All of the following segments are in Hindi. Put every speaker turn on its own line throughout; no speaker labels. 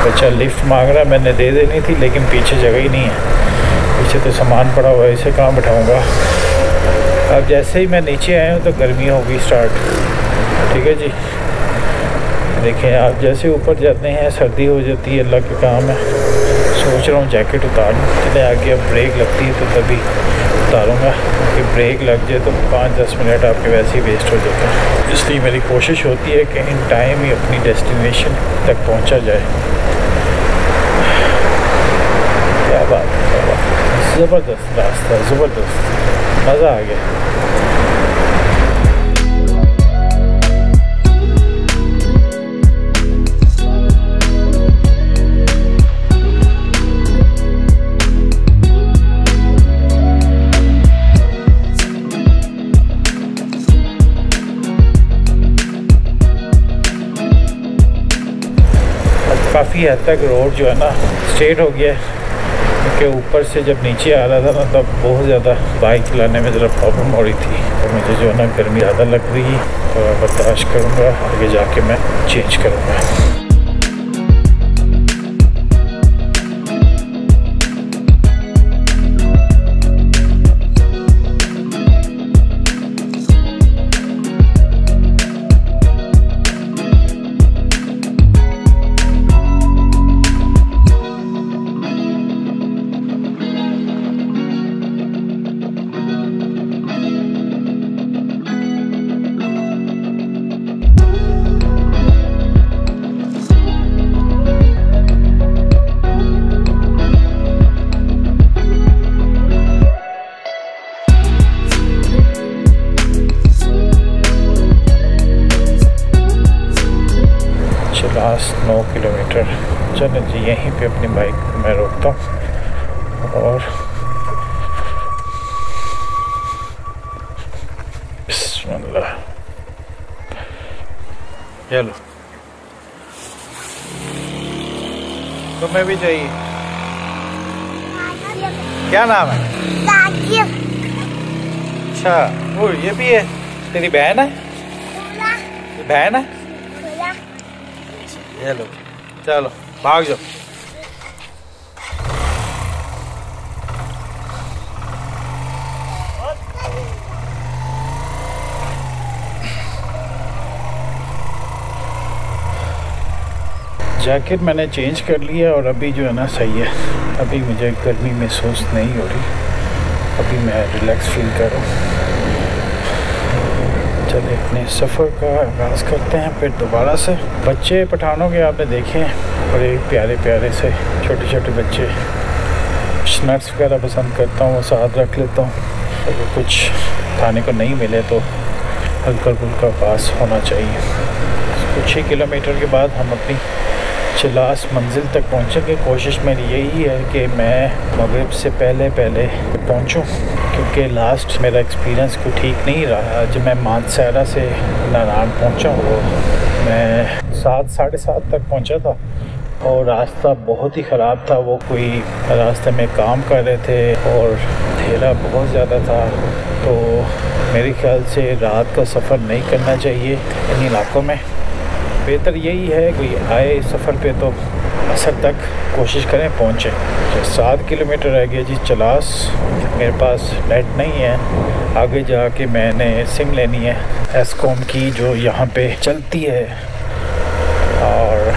बच्चा लिफ्ट मांग रहा है, मैंने दे देनी थी लेकिन पीछे जगह ही नहीं है, पीछे तो सामान पड़ा हुआ है, इसे कहाँ बिठाऊँगा। अब जैसे ही मैं नीचे आया हूँ तो गर्मी होगी स्टार्ट, ठीक है जी। देखें आप जैसे ऊपर जाते हैं सर्दी हो जाती है, अल्लाह के काम है। सोच रहा हूँ जैकेट उतारूँ, चले आगे अब ब्रेक लगती है तो तभी उतारूँगा, कि ब्रेक लग जाए तो 5-10 मिनट आपके वैसे ही वेस्ट हो जाते हैं। इसलिए मेरी कोशिश होती है कि इन टाइम ही अपनी डेस्टिनेशन तक पहुँचा जाए। क्या बात है, क्या बात है, ज़बरदस्त रास्ता, ज़बरदस्त, मज़ा आ गया। काफ़ी हद तक रोड जो है ना स्ट्रेट हो गया है, क्योंकि ऊपर से जब नीचे आ रहा था ना तब बहुत ज़्यादा बाइक चलाने में ज़रा प्रॉब्लम हो रही थी, तो मुझे जो है ना गर्मी ज़्यादा लग रही है, तो बर्दाश्त करूँगा, आगे जाके मैं चेंज करूँगा। लास्ट 9 किलोमीटर, चलो जी यहीं पे अपनी बाइक मैं रोकता हूँ और बिस्मिल्लाह, चलो तुम्हें भी चाहिए। क्या नाम है? अच्छा, वो ये भी है, तेरी बहन है? बहन है? चलो चलो भाग जाओ। जैकेट मैंने चेंज कर लिया और अभी जो है ना सही है, अभी मुझे गर्मी महसूस नहीं हो रही, अभी मैं रिलैक्स फील कर रहा हूँ। चले अपने सफ़र का आगाज़ करते हैं फिर दोबारा से। बच्चे पठानों के आपने देखे हैं, बड़े प्यारे प्यारे से छोटे छोटे बच्चे, स्नैक्स वगैरह पसंद करता हूँ, वो साथ रख लेता हूँ। अगर कुछ खाने को नहीं मिले तो हल्का फुल्का पास होना चाहिए। कुछ ही किलोमीटर के बाद हम अपनी चिलास मंजिल तक पहुँचेंगे। कोशिश मेरी यही है कि मैं मगरिब से पहले पहुँचूँ, क्योंकि लास्ट मेरा एक्सपीरियंस कोई ठीक नहीं रहा। जब मैं मानसहरा से नारायण पहुँचा वो मैं 7 साढ़े 7 तक पहुँचा था और रास्ता बहुत ही ख़राब था। वो कोई रास्ते में काम कर रहे थे और अंधेरा बहुत ज़्यादा था, तो मेरे ख्याल से रात का सफ़र नहीं करना चाहिए इन इलाकों में। बेहतर यही है कोई आए सफ़र पे तो असर तक कोशिश करें पहुँचें। 7 किलोमीटर रह गया जी चिलास। मेरे पास नेट नहीं है, आगे जाके मैंने सिम लेनी है एस्कॉम की जो यहाँ पे चलती है, और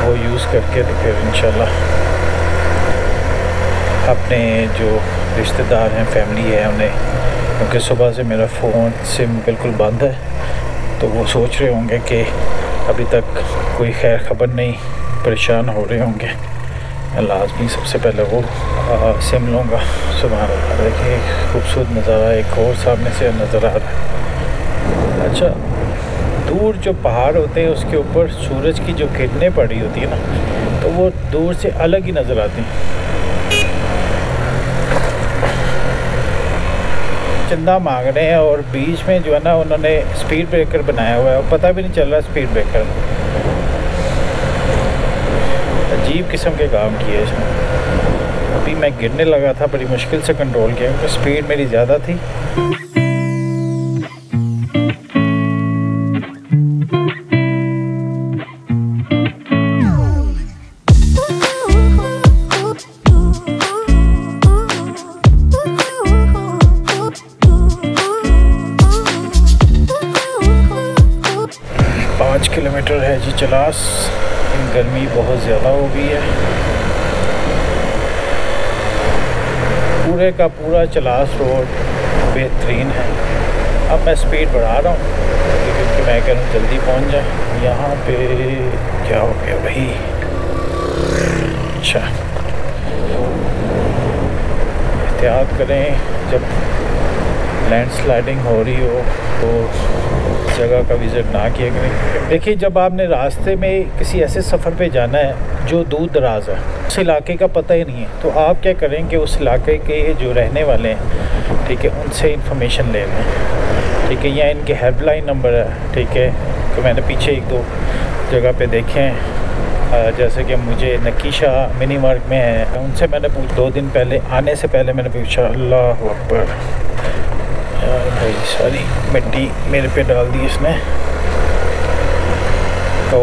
वो यूज़ करके तो फिर इंशाल्लाह अपने जो रिश्तेदार हैं, फैमिली है उन्हें, क्योंकि सुबह से मेरा फ़ोन सिम बिल्कुल बंद है, तो वो सोच रहे होंगे कि अभी तक कोई खैर ख़बर नहीं, परेशान हो रहे होंगे। मैं लाजमी सबसे पहले वो सिम लूँगा। सुभान अल्लाह, देखिए खूबसूरत नज़ारा एक और सामने से नज़र आ रहा है। अच्छा, दूर जो पहाड़ होते हैं उसके ऊपर सूरज की जो किरणें पड़ी होती है ना, तो वो दूर से अलग ही नज़र आती हैं। चंदा मांग रहे हैं और बीच में जो है ना उन्होंने स्पीड ब्रेकर बनाया हुआ है और पता भी नहीं चल रहा स्पीड ब्रेकर। अजीब किस्म के काम किए इसमें। अभी मैं गिरने लगा था, बड़ी मुश्किल से कंट्रोल किया क्योंकि स्पीड मेरी ज़्यादा थी। चलास गर्मी बहुत ज़्यादा हो गई है। पूरे का पूरा चलास रोड बेहतरीन है। अब मैं स्पीड बढ़ा रहा हूँ क्योंकि मैं कह रहा हूँ जल्दी पहुँच जाए। यहाँ पे क्या हो गया भाई? अच्छा, एहतियात करें जब लैंड स्लाइडिंग हो रही हो तो जगह का विज़िट ना किया करें। देखिए, जब आपने रास्ते में किसी ऐसे सफ़र पे जाना है जो दूर दराज है, उस इलाके का पता ही नहीं है, तो आप क्या करें कि उस इलाके के जो रहने वाले हैं, ठीक है, उनसे इंफॉर्मेशन ले लें। ठीक है, यहाँ इनके हेल्पलाइन नंबर है। ठीक है, तो मैंने पीछे एक दो जगह पे देखे हैं, जैसे कि मुझे नकीशा मिनी मार्ग में है, उनसे मैंने 2 दिन पहले आने से पहले मैंने पूछा। अल्लाह अकबर, भाई सारी मिट्टी मेरे पे डाल दी इसने। तो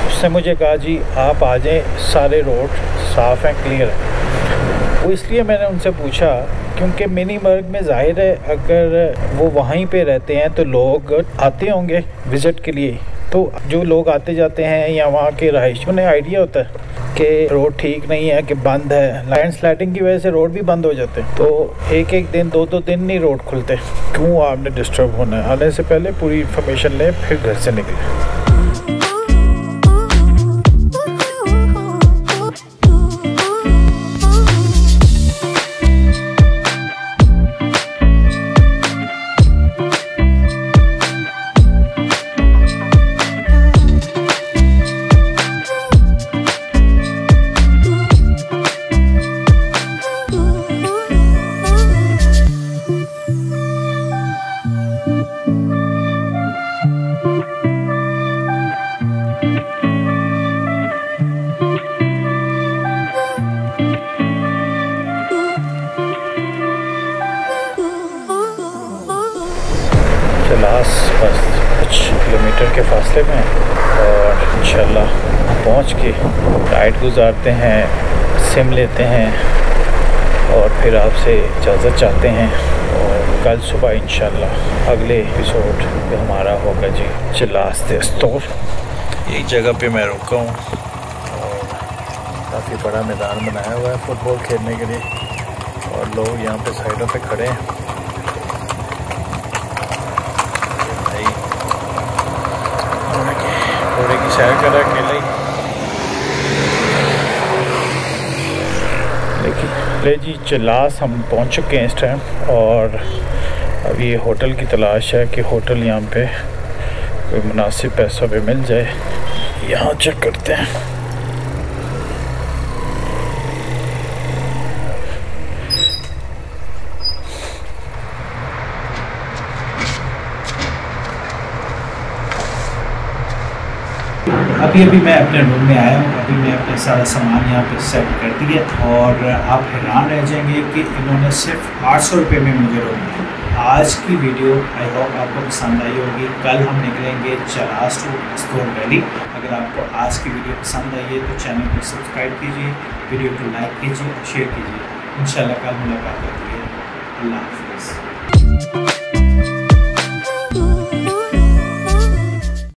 उसने मुझे कहा जी आप आ जाएं, सारे रोड साफ़ हैं, क्लियर है। वो इसलिए मैंने उनसे पूछा क्योंकि मिनी मर्ग में ज़ाहिर है अगर वो वहीं पे रहते हैं तो लोग आते होंगे विज़िट के लिए। तो जो लोग आते जाते हैं या वहाँ के रहायशी, उन्हें आइडिया होता है कि रोड ठीक नहीं है, कि बंद है। लैंड स्लाइडिंग की वजह से रोड भी बंद हो जाते हैं, तो एक एक दिन 2-2 दिन नहीं रोड खुलते। क्यों आपने डिस्टर्ब होना है? आने से पहले पूरी इन्फॉर्मेशन लें फिर घर से निकलें। चलास बस कुछ किलोमीटर के फासले में है और इंशाल्लाह पहुंच के राइड गुजारते हैं, सिम लेते हैं और फिर आपसे इजाज़त चाहते हैं। और कल सुबह इंशाल्लाह अगले एपिसोड पे हमारा होगा जी चलास दस्तूर। एक जगह पे मैं रुका हूँ और काफ़ी बड़ा मैदान बनाया हुआ है फुटबॉल खेलने के लिए और लोग यहाँ पे साइडों पे खड़े हैं। घोड़े की सैर कर रहा है अकेले ही। ले जी चलास हम पहुंच चुके हैं इस टाइम और अब ये होटल की तलाश है कि होटल यहाँ पे कोई मुनासिब पैसों पे मिल जाए। यहाँ चेक करते हैं।
अभी मैं अपने रूम में आया हूँ। अभी मैं अपना सारा सामान यहाँ पे सेट कर दिया और आप हैरान रह जाएंगे कि इन्होंने सिर्फ 800 रुपये में मुझे रोक दिया। आज की वीडियो आई होप आपको पसंद आई होगी। कल हम निकलेंगे चलास टू दस्तूर वैली। अगर आपको आज की वीडियो पसंद आई है तो चैनल को सब्सक्राइब कीजिए, वीडियो को लाइक कीजिए और शेयर कीजिए। इंशाल्लाह कल मुलाकात होती है। अल्लाह हाफ़िज़।